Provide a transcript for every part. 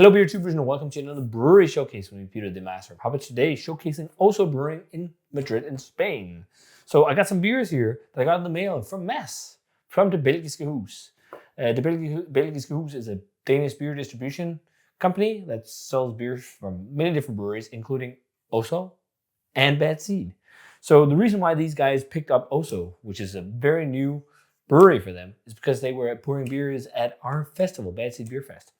Hello beer tubers and welcome to another brewery showcase with me, Peter the Master. How about today showcasing Oso Brewing in Madrid in Spain. So I got some beers here that I got in the mail from Mass, from the Belgische Hoes. The Belgische Hoes is a Danish beer distribution company that sells beers from many different breweries, including Oso and Bad Seed. So the reason why these guys picked up Oso, which is a very new brewery for them, is because they were pouring beers at our festival, Bad Seed Beer Fest.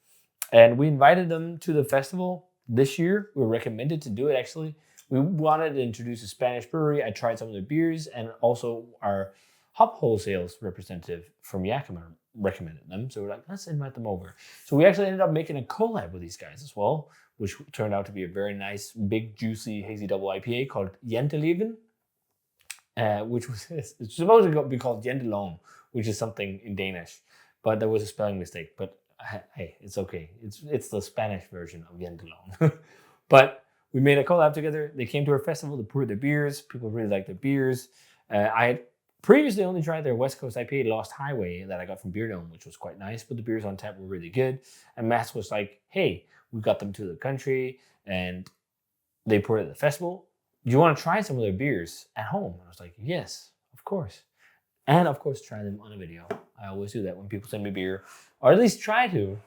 And we invited them to the festival this year. We were recommended to do it, actually. We wanted to introduce a Spanish brewery. I tried some of their beers, and also our hop wholesales representative from Yakima recommended them. So we're like, let's invite them over. So we actually ended up making a collab with these guys as well, which turned out to be a very nice, big, juicy, hazy double IPA called Jenteleven, which was it's supposed to be called Jentelone, which is something in Danish. But there was a spelling mistake. But hey, it's okay. It's the Spanish version of Jentelone. But we made a collab together. They came to our festival to pour their beers. People really liked their beers. I had previously only tried their West Coast IPA, Lost Highway, that I got from Beer Dome, which was quite nice. But the beers on tap were really good. And Mass was like, hey, we got them to the country and they poured it at the festival. Do you want to try some of their beers at home? And I was like, yes, of course. And of course, try them on a video. I always do that when people send me beer, or at least try to.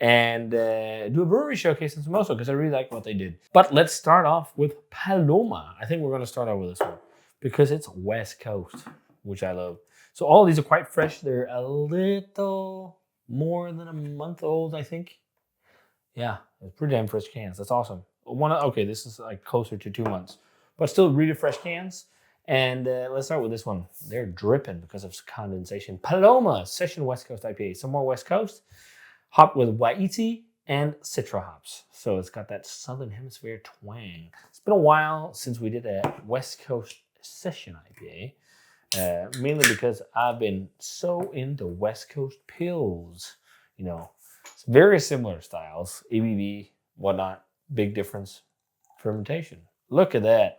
And do a brewery showcase in Somoso because I really like what they did. But let's start off with Paloma. I think we're going to start off with this one because it's West Coast, which I love. So all these are quite fresh. They're a little more than a month old, I think. Yeah, it's pretty damn fresh cans. That's awesome. Okay, this is like closer to 2 months, but still really fresh cans. And let's start with this one. They're dripping because of condensation. Paloma Session West Coast IPA. Some more West Coast. Hopped with Waiti and Citra hops. So it's got that Southern Hemisphere twang. It's been a while since we did a West Coast Session IPA. Mainly because I've been so into West Coast pills. You know, it's very similar styles. ABV, whatnot. Big difference. Fermentation. Look at that.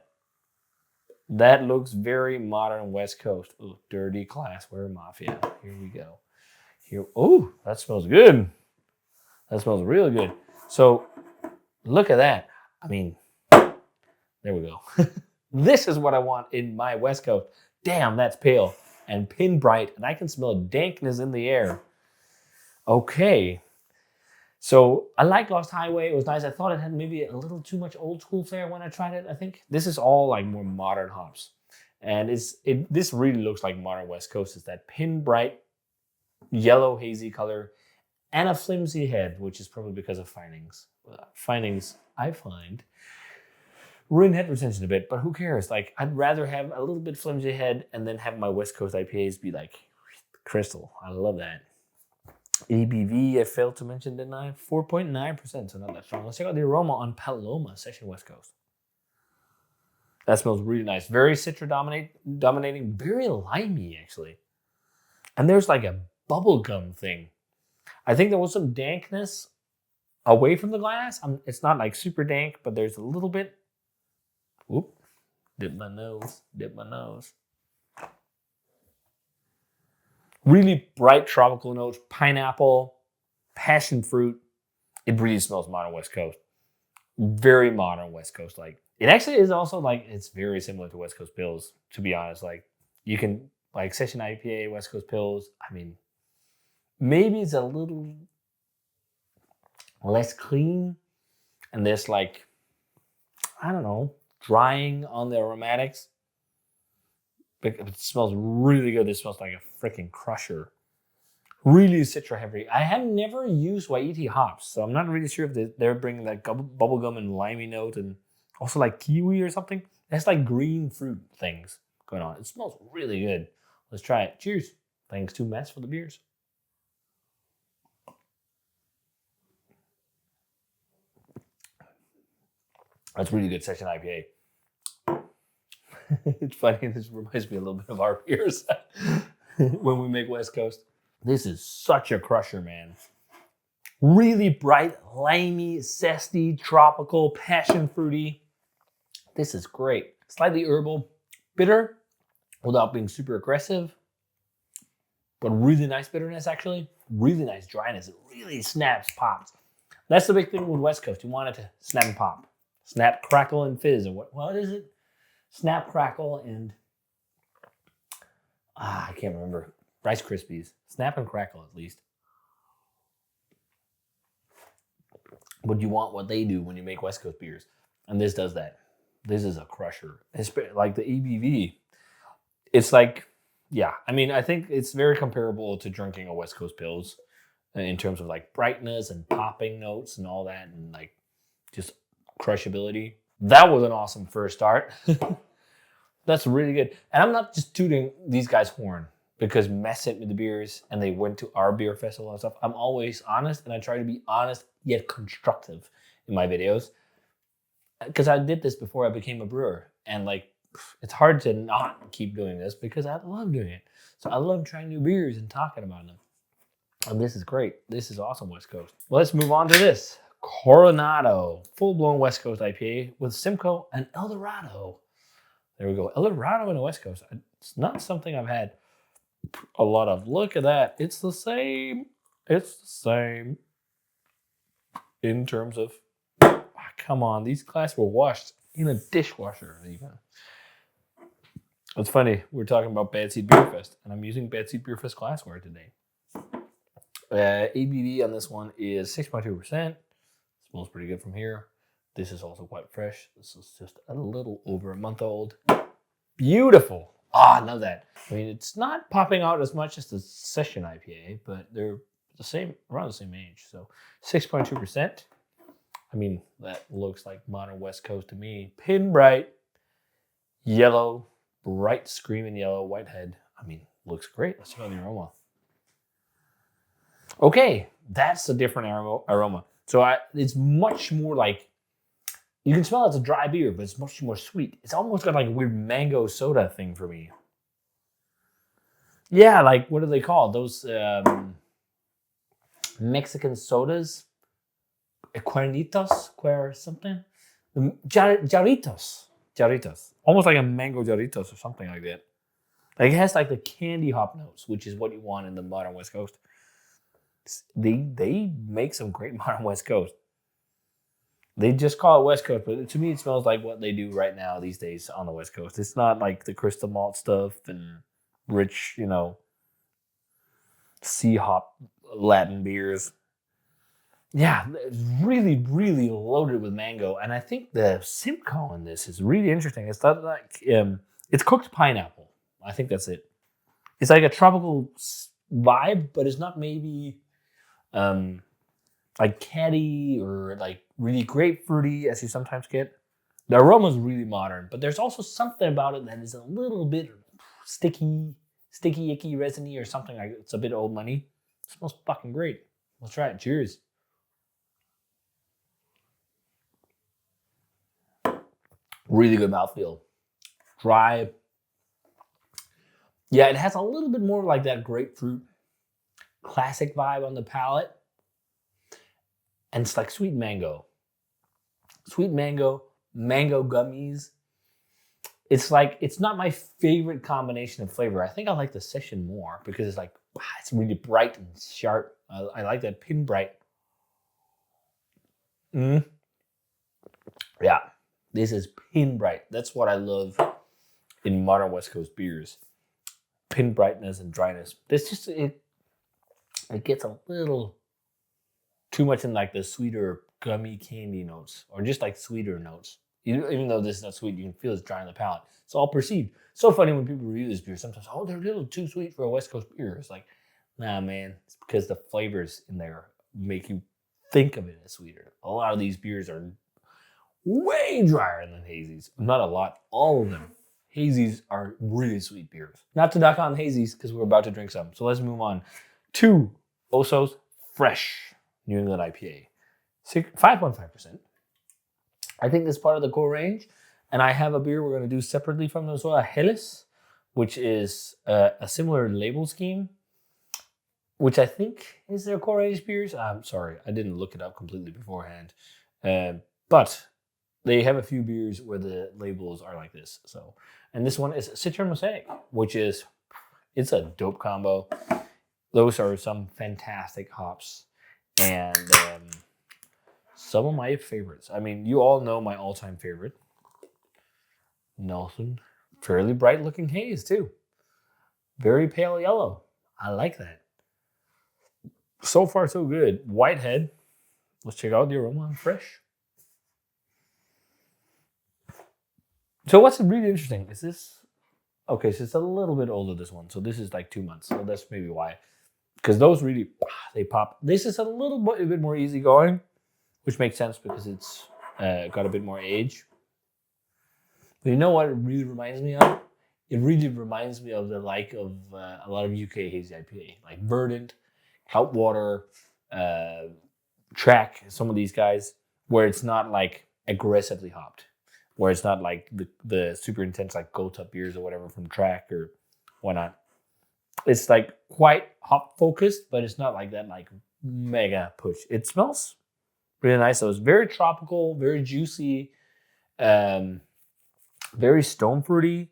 That looks very modern West Coast. Ooh, dirty glassware mafia. Here we go. Oh, that smells good. That smells really good. So look at that. I mean, there we go. This is what I want in my West Coast. Damn, that's pale and pin bright, and I can smell dankness in the air. Okay. So I like Lost Highway. It was nice. I thought it had maybe a little too much old school flair when I tried it, I think. This is all like more modern hops. And this really looks like modern West Coast. It's that pin bright yellow hazy color and a flimsy head, which is probably because of findings. Findings, I find, ruin head retention a bit, but who cares? Like, I'd rather have a little bit flimsy head and then have my West Coast IPAs be like crystal. I love that. ABV, I failed to mention, didn't I? 4.9%, so not that strong. Let's check out the aroma on Paloma Session West Coast. That smells really nice. Very citra dominating, very limey, actually. And there's like a bubblegum thing. I think there was some dankness away from the glass. It's not like super dank, but there's a little bit. Whoop. Dip my nose. Really bright tropical notes, pineapple, passion fruit. It really smells modern West Coast. Very modern West Coast. Like, it actually is also like, it's very similar to West Coast Pills, to be honest. Like, you can, like, Session IPA, West Coast Pills. I mean, maybe it's a little less clean. And there's like, I don't know, drying on the aromatics. It smells really good. It smells like a freaking crusher. Really citra heavy. I have never used Waiti hops, so I'm not really sure if they're bringing that bubblegum and limey note and also like kiwi or something. That's like green fruit things going on. It smells really good. Let's try it. Cheers. Thanks to Mass for the beers. That's really good Session IPA. It's funny, this reminds me a little bit of our beers when we make West Coast. This is such a crusher, man. Really bright, limey, zesty, tropical, passion fruity. This is great. Slightly herbal, bitter, without being super aggressive, but really nice bitterness, actually. Really nice dryness. It really snaps, pops. That's the big thing with West Coast. You want it to snap and pop. Snap, crackle, and fizz. Or what is it? Snap, crackle, and... I can't remember. Rice Krispies. Snap and crackle, at least. But you want what they do when you make West Coast beers. And this does that. This is a crusher. It's like the ABV. It's like, yeah. I mean, I think it's very comparable to drinking a West Coast Pils in terms of like brightness and popping notes and all that, and like just crushability. That was an awesome first start. That's really good. And I'm not just tooting these guys' horn because Mess sent me the beers and they went to our beer festival and stuff. I'm always honest, and I try to be honest yet constructive in my videos. Because I did this before I became a brewer. And like, it's hard to not keep doing this because I love doing it. So I love trying new beers and talking about them. And this is great. This is awesome, West Coast. Well, let's move on to this. Coronado. Full-blown West Coast IPA with Simcoe and El Dorado. There we go. El Dorado in the West Coast. It's not something I've had a lot of. Look at that. It's the same. It's the same in terms of... Come on, these glass were washed in a dishwasher. Even. It's funny, we're talking about Bad Seed Beer Fest, and I'm using Bad Seed Beer Fest glassware today. ABV on this one is 6.2%. Smells pretty good from here. This is also quite fresh. This is just a little over a month old. Beautiful. I love that. I mean, it's not popping out as much as the Session IPA, but they're the same, around the same age. So 6.2%. I mean, that looks like modern West Coast to me. Pin bright, yellow, bright screaming yellow, white head. I mean, looks great. Let's check out the aroma. Okay, that's a different aroma. So it's much more like, you can smell it's a dry beer, but it's much more sweet. It's almost got like a weird mango soda thing for me. Yeah, like, what are they called? Those Mexican sodas? Cuernitos, something. Jarritos. Almost like a mango jarritos or something like that. Like it has like the candy hop notes, which is what you want in the modern West Coast. They make some great modern West Coast. They just call it West Coast, but to me it smells like what they do right now these days on the West Coast. It's not like the crystal malt stuff and rich, sea hop Latin beers. Yeah, it's really, really loaded with mango. And I think the Simcoe in this is really interesting. It's not like, it's cooked pineapple. I think that's it. It's like a tropical vibe, but it's not maybe like caddy or like really grapefruity as you sometimes get. The aroma is really modern, but there's also something about it that is a little bit sticky, icky, resiny or something like it's a bit old money. It smells fucking great. Let's try it. Cheers. Really good mouthfeel. Dry. Yeah, it has a little bit more like that grapefruit classic vibe on the palate. And it's like sweet mango. Sweet mango, mango gummies. It's like, it's not my favorite combination of flavor. I think I like the Session more because it's like, it's really bright and sharp. I like that pin bright. Yeah. This is pin bright. That's what I love in modern West Coast beers. Pin brightness and dryness. This just, it gets a little too much in like the sweeter gummy candy notes or just like sweeter notes. Even though this is not sweet, you can feel it's dry on the palate. It's all perceived. So funny when people review this beer. Sometimes, they're a little too sweet for a West Coast beer. It's like, nah, man. It's because the flavors in there make you think of it as sweeter. A lot of these beers are way drier than Hazy's. Not a lot, all of them. Hazy's are really sweet beers. Not to knock on Hazy's because we're about to drink some. So let's move on to Oso's Fresh New England IPA. 5.5%. I think this is part of the core range. And I have a beer we're going to do separately from them as well, a Helles, which is a similar label scheme, which I think is their core range beers. I'm sorry, I didn't look it up completely beforehand. But they have a few beers where the labels are like this. So, and this one is Citron Mosaic, which is, it's a dope combo. Those are some fantastic hops. And some of my favorites. I mean, you all know my all-time favorite. Nelson. Fairly bright looking haze too. Very pale yellow. I like that. So far, so good. Whitehead. Let's check out the aroma. Fresh. So what's really interesting is this. Okay, so it's a little bit older, this one. So this is like 2 months. So that's maybe why. Because those really, they pop. This is a bit more easygoing, which makes sense because it's got a bit more age. But you know what it really reminds me of? It really reminds me of the like of a lot of UK hazy IPA, like Verdant, Cloudwater, Track, some of these guys, where it's not like aggressively hopped, where it's not like the super intense like Gold Top beers or whatever from Track or whatnot. It's like quite hop focused, but it's not like that like mega push. It smells really nice. So it's very tropical, very juicy, very stone fruity,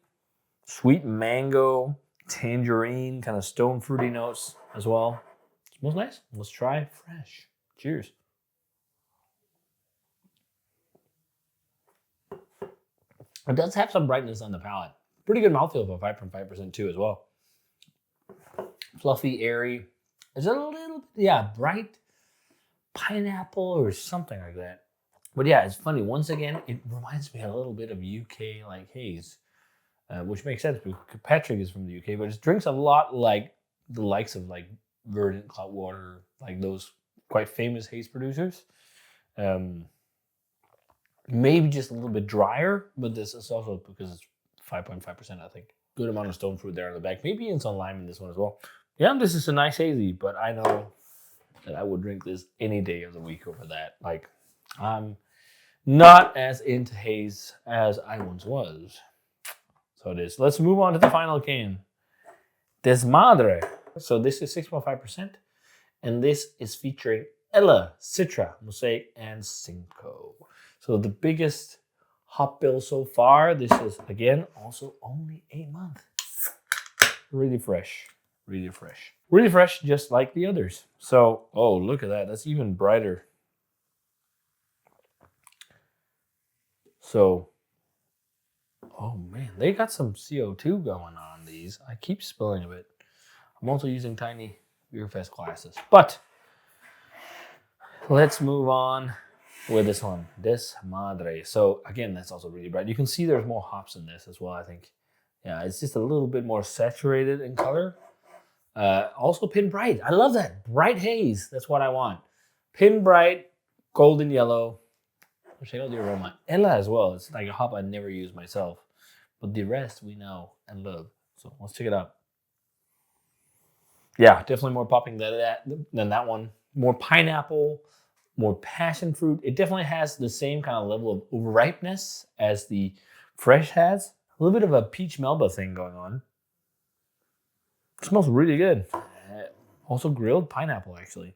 sweet mango, tangerine, kind of stone fruity notes as well. Smells nice. Let's try fresh. Cheers. It does have some brightness on the palate. Pretty good mouthfeel for 5.5% too as well. Fluffy, airy. It's a little, bright pineapple or something like that. But yeah, it's funny. Once again, it reminds me a little bit of UK like haze, which makes sense because Patrick is from the UK, but it drinks a lot like the likes of like Verdant, Cloudwater, like those quite famous haze producers. Maybe just a little bit drier, but this is also because it's 5.5%, I think. Good amount of stone fruit there on the back. Maybe even some lime in this one as well. Yeah, this is a nice hazy, but I know that I would drink this any day of the week over that. Like, I'm not as into haze as I once was. So it is. Let's move on to the final can. Desmadre. So this is 6.5%. And this is featuring Ella, Citra, Mosaic, and Cinco. So the biggest hop bill so far. This is, again, also only 8 months. Really fresh. Really fresh. Really fresh, just like the others. So, oh, look at that. That's even brighter. So, oh man, they got some CO2 going on these. I keep spilling a bit. I'm also using tiny Beer Fest glasses. But let's move on with this one, Desmadre. So again, that's also really bright. You can see there's more hops in this as well, I think. Yeah, it's just a little bit more saturated in color. Also pin bright. I love that. Bright haze. That's what I want. Pin bright, golden yellow. Check out the aroma. Ella as well. It's like a hop I never use myself. But the rest we know and love. So let's check it out. Yeah, definitely more popping than that one. More pineapple, more passion fruit. It definitely has the same kind of level of overripeness as the fresh has. A little bit of a peach melba thing going on. It smells really good. Also grilled pineapple, actually.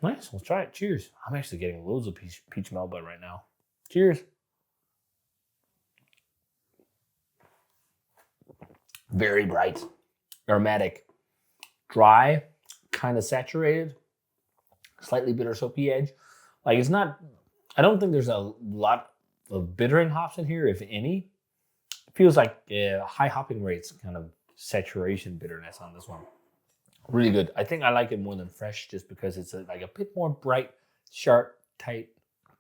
Nice, let's try it. Cheers. I'm actually getting loads of peach melba right now. Cheers. Very bright, aromatic, dry, kind of saturated, slightly bitter soapy edge. Like it's not, I don't think there's a lot of bittering hops in here, if any. It feels like high hopping rates, kind of saturation bitterness on this one. Really good. I think I like it more than fresh just because it's like a bit more bright, sharp, tight,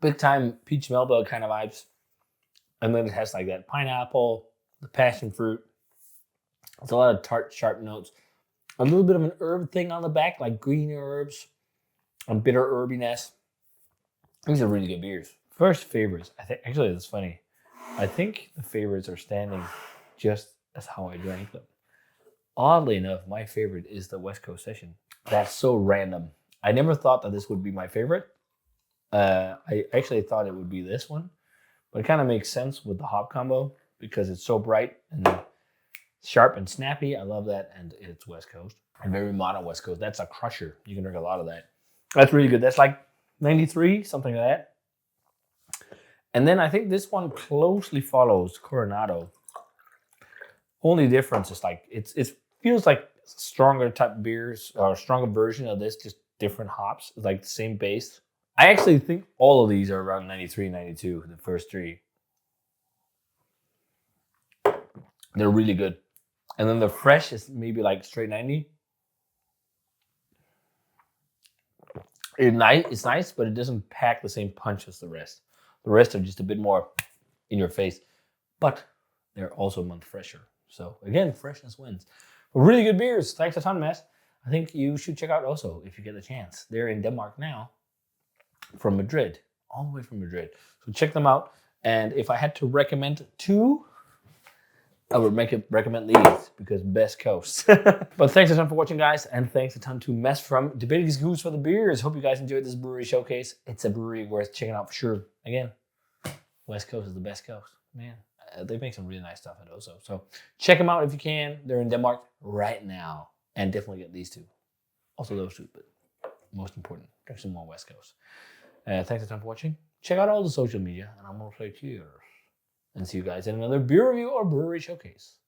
big time peach melba kind of vibes. And then it has like that pineapple, the passion fruit. It's a lot of tart, sharp notes. A little bit of an herb thing on the back, like green herbs and bitter herbiness. These are really good beers. First favorites. I think actually it's funny. I think the favorites are standing just as how I drank them. Oddly enough, my favorite is the West Coast Session. That's so random. I never thought that this would be my favorite. I actually thought it would be this one, but it kind of makes sense with the hop combo because it's so bright and sharp and snappy. I love that, and it's West Coast. And very modern West Coast. That's a crusher. You can drink a lot of that. That's really good. That's like 93, something like that. And then I think this one closely follows Coronado. Only difference is like it feels like stronger type beers or stronger version of this, just different hops, like the same base. I actually think all of these are around 93, 92, the first three. They're really good. And then the fresh is maybe like straight 90. It's nice, but it doesn't pack the same punch as the rest. The rest are just a bit more in your face, but they're also a month fresher. So again, freshness wins. Really good beers. Thanks a ton, Matt. I think you should check out Oso if you get the chance. They're in Denmark now, from Madrid, all the way from Madrid. So check them out. And if I had to recommend two, I would recommend these because best coast. But thanks a ton for watching, guys, and thanks a ton to Mess from the Belgisk Goose for the beers. Hope you guys enjoyed this brewery showcase. It's a brewery worth checking out for sure. Again, West Coast is the best coast, man. They make some really nice stuff at Oso. So check them out if you can. They're in Denmark right now, and definitely get these two. Also those two, but most important, drink some more West Coast. Thanks a ton for watching. Check out all the social media, and I'm gonna play cheers. And see you guys in another beer review or brewery showcase.